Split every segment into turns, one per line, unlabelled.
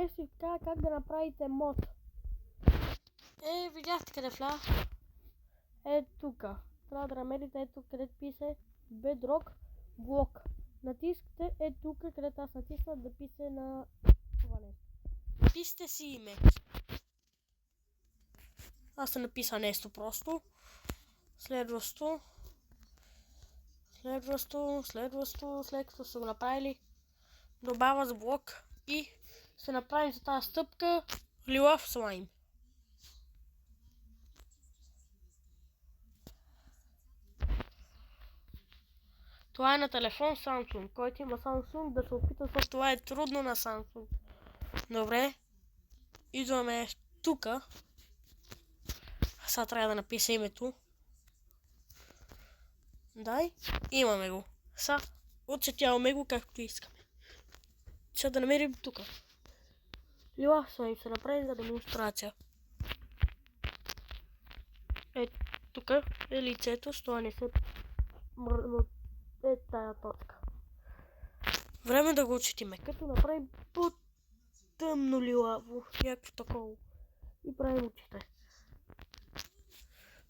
Днес ви кажа как да направите мод. Видяхте къде влях? Тук. Трябва да намерите ето където пише Bedrock Block. Натискате тук, където аз натиснах да пише на това нещо. Пишете си име. Аз съм написа нещо просто. Следващо, след като са го направили, добавя с блок и ще направим за тази стъпка лилав слайм. Това е на телефон Samsung, който има Samsung да се опита, защото това е трудно на Samsung. Добре, идваме тук. Сега трябва да напиша името. Дай, имаме го. Сега отчетяваме го както искаме. Сега да намерим тук. Лилав слайм се направим за демонстрация. Тук е лицето, с това не се мърно. Тая точка. Време да го отчетиме. Като направим по-тъмно лилаво, някакво такова. И правим очите.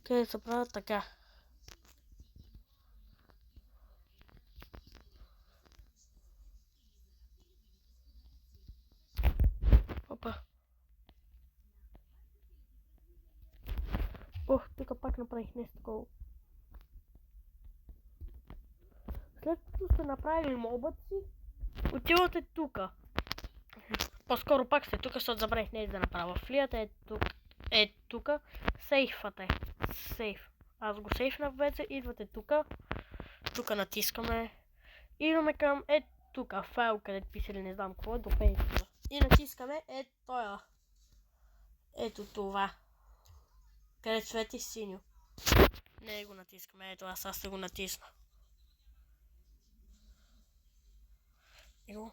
Къде се правят така. Опа. Тук пак направих нещо такова. След като сте направили мобът си, отивате тука. По-скоро пак сте тук, защото забравих нещо да направя. Влияте тука, сейфвате. Сейф. Аз го сейфнах вече, идвате тука. Тука натискаме. Идваме към тука, файл, където писали не знам какво е, до пейджа. И натискаме тоя. Ето това. Където свети синьо. Не го натискаме, ето аз ще го натисна. Его.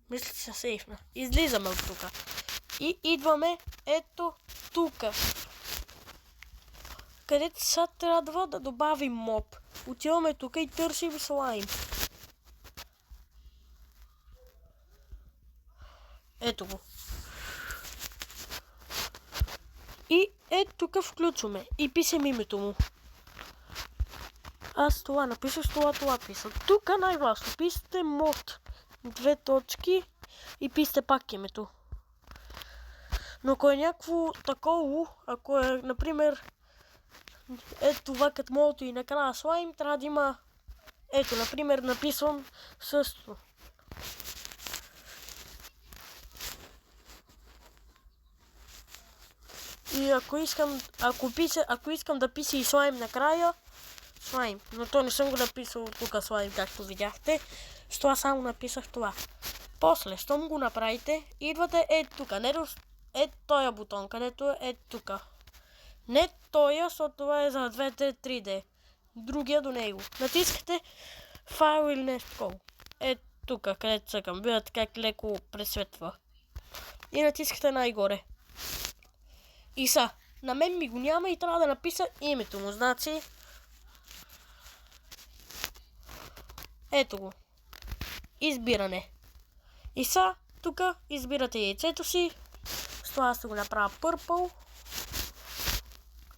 Мисля, че се сейфна. Излизаме от тука. И идваме ето тука. Където сега трябва да добавим моб. Отиваме тука и търсим слайм. Ето го. И тук включваме. И пишем името му. Аз това написах, това писам. Тук най-важно. Пишете мод. 2 точки. И пишете пак името. Но ако е някакво такова, ако е, например, това като мото и накрая слайм, трябва да има, например, написвам също. И ако искам да пиша и слайм накрая, слайм. Но то не съм го написал тук слайм, както видяхте. С това само написах това. После, щом го направите, идвате тук. Не този бутон, където е тук. Не този, защото това е за 2D, 3D. Другия до него. Натискате файл или нещо такова. Тук, където цъкам. Виждате как леко пресветва. И натискате най-горе. И на мен ми го няма и трябва да напиша името му. Значи, ето го. Избиране. И тук избирате яйцето си. С това ще го направя purple.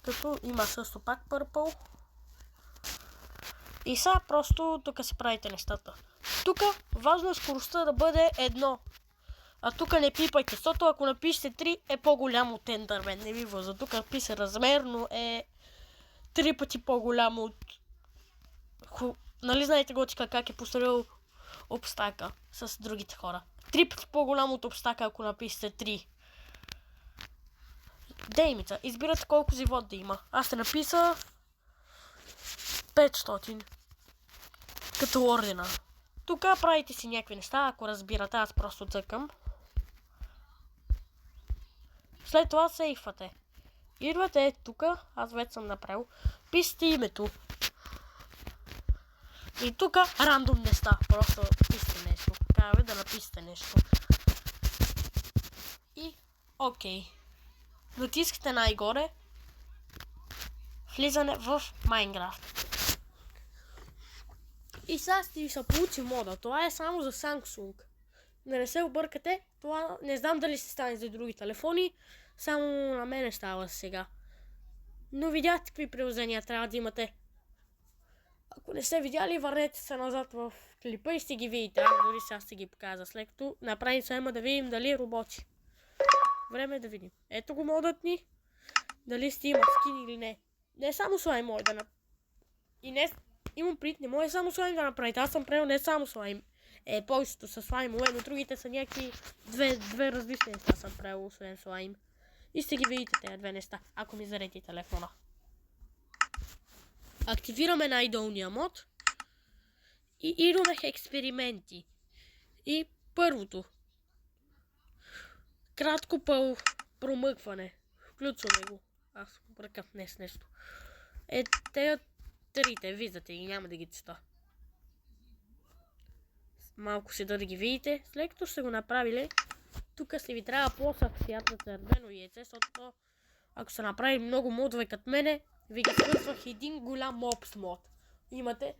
Като има също пак purple. И просто тук си правите нещата. Тук важно е скоростта да бъде 1. А тук не пипайте, защото ако напишете 3 е по-голямо от Enderman. Не ви въза. Тук пише размер, но е 3 пъти по-голямо от... Нали знаете готика как е построил обстака с другите хора? 3 пъти по-голямо от обстака, ако напишете 3. Деймица. Избирате колко живот да има. Аз ще написа 500. Като ордена. Тук правите си някакви неща, ако разбирате, аз просто цъкам. След това сейфвате. Идвате тук, аз вече съм направил. Пишете името. И тук рандом неща. Просто пишете нещо. Казваме да напишете нещо. И окей. Натискате най-горе. Влизане в Майнкрафт. И сега ще ви се получи мода. Това е само за Samsung. Да не се объркате, това не знам дали се стане за други телефони, само на мене става сега. Но видяхте какви приложения трябва да имате. Ако не сте видяли, върнете се назад в клипа и ще ги видите. Аз дори сега ще ги показа. След като направим схема да видим дали работи. Време е да видим. Ето го модът ни. Дали ще има скин или не. Не само слайм може да направи. И не имам прит, не може само слайм да направите. Аз съм правил не само слайм. Повечето са слаймове, но другите са някакви две различни неща съм правил, освен слайм. И ще ги видите тези две неща, ако ми зареди телефона. Активираме най-долния мод. И идваме експерименти. И първото. Кратко промъкване. Включваме го. Аз бъркам днес нещо. Тези трите, виждате ги, няма да ги чета. Малко ще да ги видите. След като сте го направили, тук ще ви трябва по-сък свят на червено яйце, защото ако се направи много модове като мене, ви ги свързвах един голям опс мод. Имате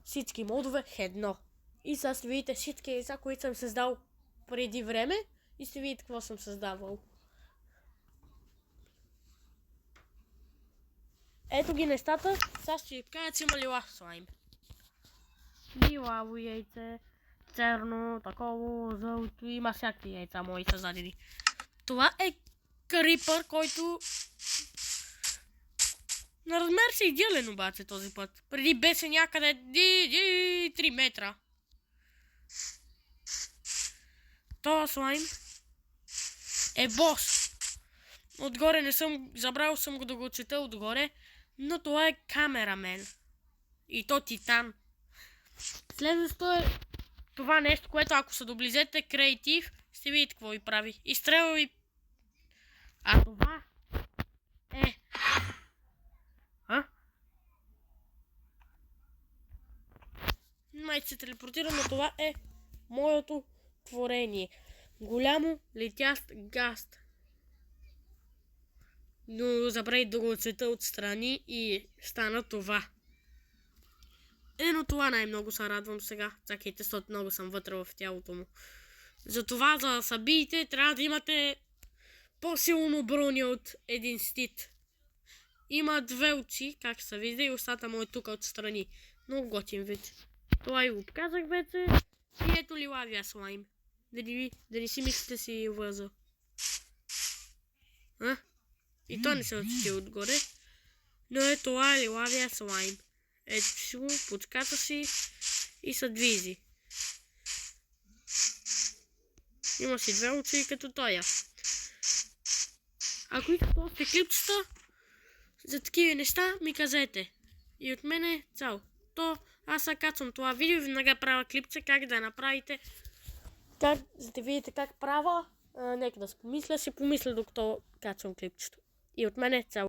всички модове едно. И сега ще видите всички яйца, които съм създал преди време и ще видите какво съм създавал. Ето ги нещата, сега ще ви кажа, че има лилав слайм. Лилаво яйце, черно, такова, зълто, има всякакви яйца мои създадени. Това е крипър, който на размер си идеален обаче този път. Преди беше някъде 3 метра. Това слайм е бос. Отгоре не съм, забравил съм го да го чета отгоре, но това е камерамен. И то титан. Следващото е това нещо, което ако се доблизете креатив, ще видите какво ви прави. Изстрелва ви. А това е... Май се телепортира, но това е моето творение. Голямо летящ гаст. Но забравих да го отцвета отстрани и стана това. Но това най-много се радвам сега. Чакайте, защото много съм вътре в тялото му. Затова, за да се биете, трябва да имате по-силно броня от един стит. Има две очи, как се вижда, и устата му е тук отстрани. Много готин вид. Това и го показах вече. И ето лилавия слайм. Да не си мислите си влъза. И то не се отчити отгоре. Но е това е лилавия слайм. Ето си го, почката си и се движи. Има си две очи като тоя. Ако искате още клипчета за такива неща, ми кажете. И от мене цял. Аз сега качвам това видео и веднага правя клипче как да направите. За да видите как правя. Нека да си помисля докато качвам клипчето. И от мене цял.